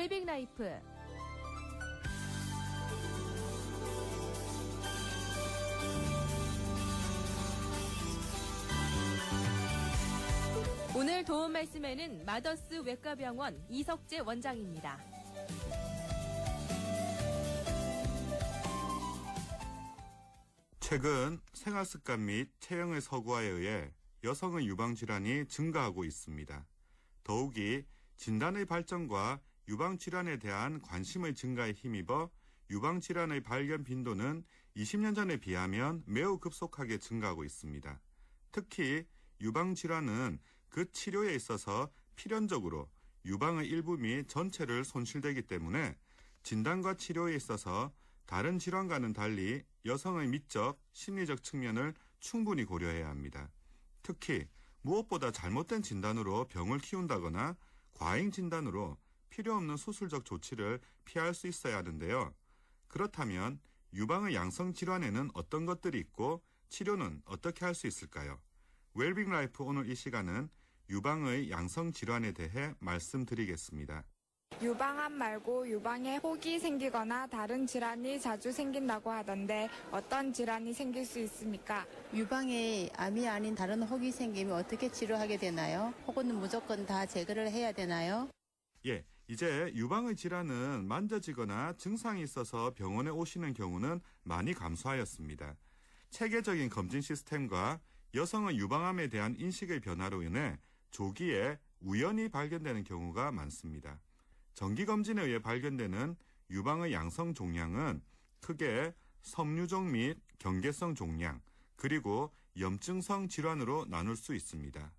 웰빙 라이프. 오늘 도움 말씀에는 마더스 외과병원 이석재 원장입니다. 최근 생활습관 및 체형의 서구화에 의해 여성의 유방질환이 증가하고 있습니다. 더욱이 진단의 발전과 유방질환에 대한 관심의 증가에 힘입어 유방질환의 발견 빈도는 20년 전에 비하면 매우 급속하게 증가하고 있습니다. 특히 유방질환은 그 치료에 있어서 필연적으로 유방의 일부 및 전체를 손실되기 때문에 진단과 치료에 있어서 다른 질환과는 달리 여성의 미적, 심리적 측면을 충분히 고려해야 합니다. 특히 무엇보다 잘못된 진단으로 병을 키운다거나 과잉 진단으로 필요 없는 수술적 조치를 피할 수 있어야 하는데요. 그렇다면 유방의 양성 질환에는 어떤 것들이 있고 치료는 어떻게 할 수 있을까요? 웰빙 라이프 오늘 이 시간은 유방의 양성 질환에 대해 말씀드리겠습니다. 유방암 말고 유방에 혹이 생기거나 다른 질환이 자주 생긴다고 하던데 어떤 질환이 생길 수 있습니까? 유방에 암이 아닌 다른 혹이 생기면 어떻게 치료하게 되나요? 혹은 무조건 다 제거를 해야 되나요? 예, 이제 유방의 질환은 만져지거나 증상이 있어서 병원에 오시는 경우는 많이 감소하였습니다. 체계적인 검진 시스템과 여성의 유방암에 대한 인식의 변화로 인해 조기에 우연히 발견되는 경우가 많습니다. 정기검진에 의해 발견되는 유방의 양성 종양은 크게 섬유종 및 경계성 종양, 그리고 염증성 질환으로 나눌 수 있습니다.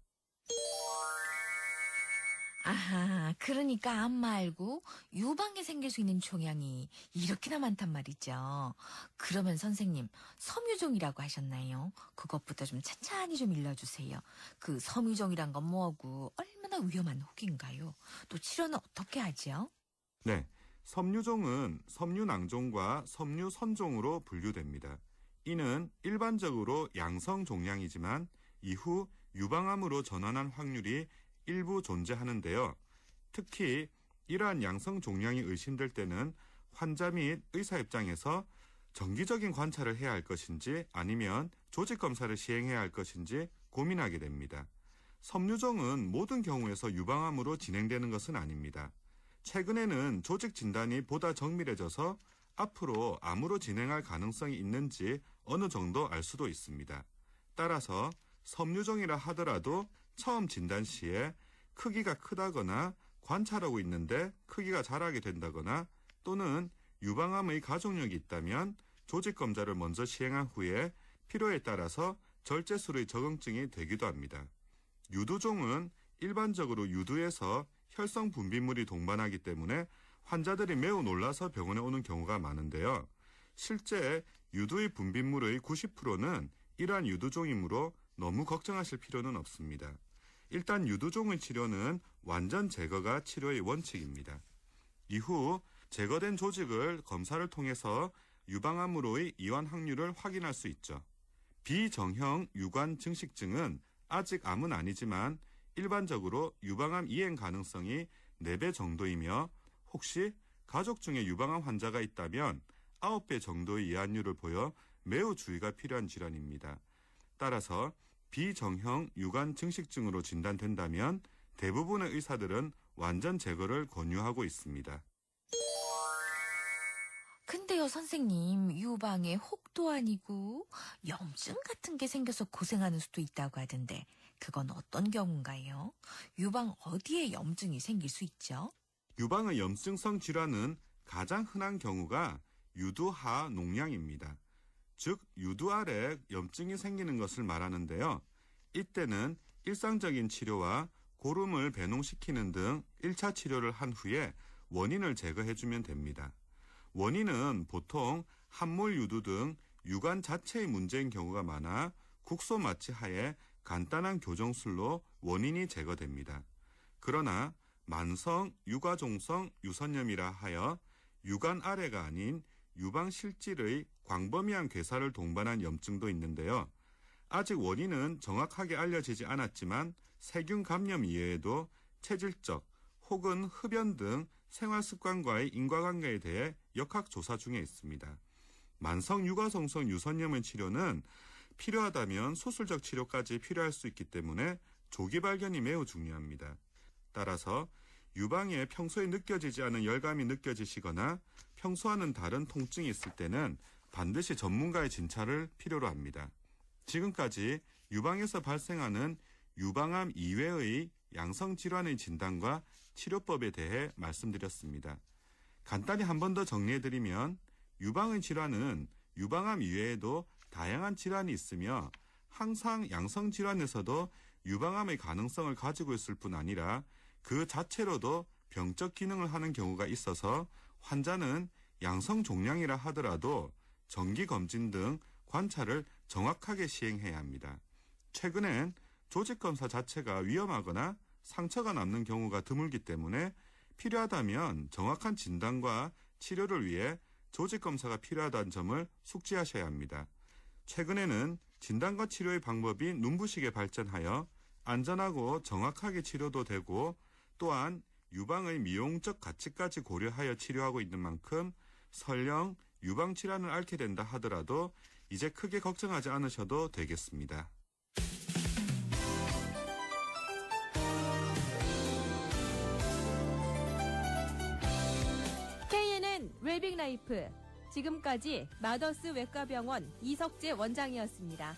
아하, 그러니까 암 말고 유방에 생길 수 있는 종양이 이렇게나 많단 말이죠. 그러면 선생님, 섬유종이라고 하셨나요? 그것부터 좀 찬찬히 좀 일러주세요. 그 섬유종이란 건 뭐고 얼마나 위험한 혹인가요? 또 치료는 어떻게 하죠? 네, 섬유종은 섬유낭종과 섬유선종으로 분류됩니다. 이는 일반적으로 양성 종양이지만 이후 유방암으로 전환한 확률이 일부 존재하는데요. 특히 이러한 양성 종양이 의심될 때는 환자 및 의사 입장에서 정기적인 관찰을 해야 할 것인지 아니면 조직 검사를 시행해야 할 것인지 고민하게 됩니다. 섬유종은 모든 경우에서 유방암으로 진행되는 것은 아닙니다. 최근에는 조직 진단이 보다 정밀해져서 앞으로 암으로 진행할 가능성이 있는지 어느 정도 알 수도 있습니다. 따라서 섬유종이라 하더라도 처음 진단 시에 크기가 크다거나 관찰하고 있는데 크기가 자라게 된다거나 또는 유방암의 가족력이 있다면 조직 검사를 먼저 시행한 후에 필요에 따라서 절제술의 적응증이 되기도 합니다. 유두종은 일반적으로 유두에서 혈성 분비물이 동반하기 때문에 환자들이 매우 놀라서 병원에 오는 경우가 많은데요. 실제 유두의 분비물의 90%는 이러한 유두종이므로 너무 걱정하실 필요는 없습니다. 일단 유두종의 치료는 완전 제거가 치료의 원칙입니다. 이후 제거된 조직을 검사를 통해서 유방암으로의 이완 확률을 확인할 수 있죠. 비정형 유관 증식증은 아직 암은 아니지만 일반적으로 유방암 이행 가능성이 4배 정도이며 혹시 가족 중에 유방암 환자가 있다면 9배 정도의 이완율을 보여 매우 주의가 필요한 질환입니다. 따라서 비정형 유관 증식증으로 진단된다면 대부분의 의사들은 완전 제거를 권유하고 있습니다. 근데요, 선생님, 유방에 혹도 아니고 염증 같은 게 생겨서 고생하는 수도 있다고 하던데 그건 어떤 경우인가요? 유방 어디에 염증이 생길 수 있죠? 유방의 염증성 질환은 가장 흔한 경우가 유두하 농양입니다. 즉 유두 아래 염증이 생기는 것을 말하는데요. 이때는 일상적인 치료와 고름을 배농시키는 등 1차 치료를 한 후에 원인을 제거해주면 됩니다. 원인은 보통 함몰 유두 등 유관 자체의 문제인 경우가 많아 국소 마취 하에 간단한 교정술로 원인이 제거됩니다. 그러나 만성 유가종성 유선염이라 하여 유관 아래가 아닌 유방 실질의 광범위한 괴사를 동반한 염증도 있는데요. 아직 원인은 정확하게 알려지지 않았지만 세균 감염 이외에도 체질적 혹은 흡연 등 생활 습관과의 인과관계에 대해 역학조사 중에 있습니다. 만성 육아성성 유선염의 치료는 필요하다면 수술적 치료까지 필요할 수 있기 때문에 조기 발견이 매우 중요합니다. 따라서 유방에 평소에 느껴지지 않은 열감이 느껴지시거나 평소와는 다른 통증이 있을 때는 반드시 전문가의 진찰을 필요로 합니다. 지금까지 유방에서 발생하는 유방암 이외의 양성질환의 진단과 치료법에 대해 말씀드렸습니다. 간단히 한 번 더 정리해드리면 유방의 질환은 유방암 이외에도 다양한 질환이 있으며 항상 양성질환에서도 유방암의 가능성을 가지고 있을 뿐 아니라 그 자체로도 병적 기능을 하는 경우가 있어서 환자는 양성종양이라 하더라도 정기검진 등 관찰을 정확하게 시행해야 합니다. 최근엔 조직검사 자체가 위험하거나 상처가 남는 경우가 드물기 때문에 필요하다면 정확한 진단과 치료를 위해 조직검사가 필요하다는 점을 숙지하셔야 합니다. 최근에는 진단과 치료의 방법이 눈부시게 발전하여 안전하고 정확하게 치료도 되고 또한 유방의 미용적 가치까지 고려하여 치료하고 있는 만큼 설령 유방 질환을 앓게 된다 하더라도 이제 크게 걱정하지 않으셔도 되겠습니다. KNN 웰빙 라이프. 지금까지 마더스 외과병원 이석재 원장이었습니다.